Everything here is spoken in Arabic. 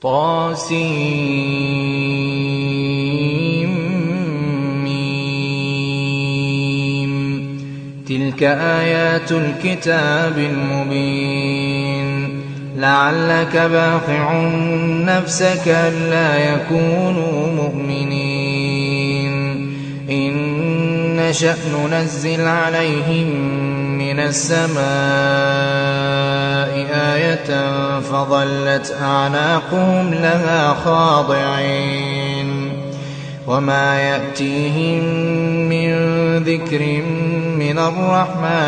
طاسيم. تلك آيات الكتاب المبين. لعلك باخع نفسك ألا يكونوا مؤمنين. إن نشأ ننزل عليهم من السماء آية فظلت أعناقهم لها خاضعين. وما يأتيهم من ذكر من الرحمن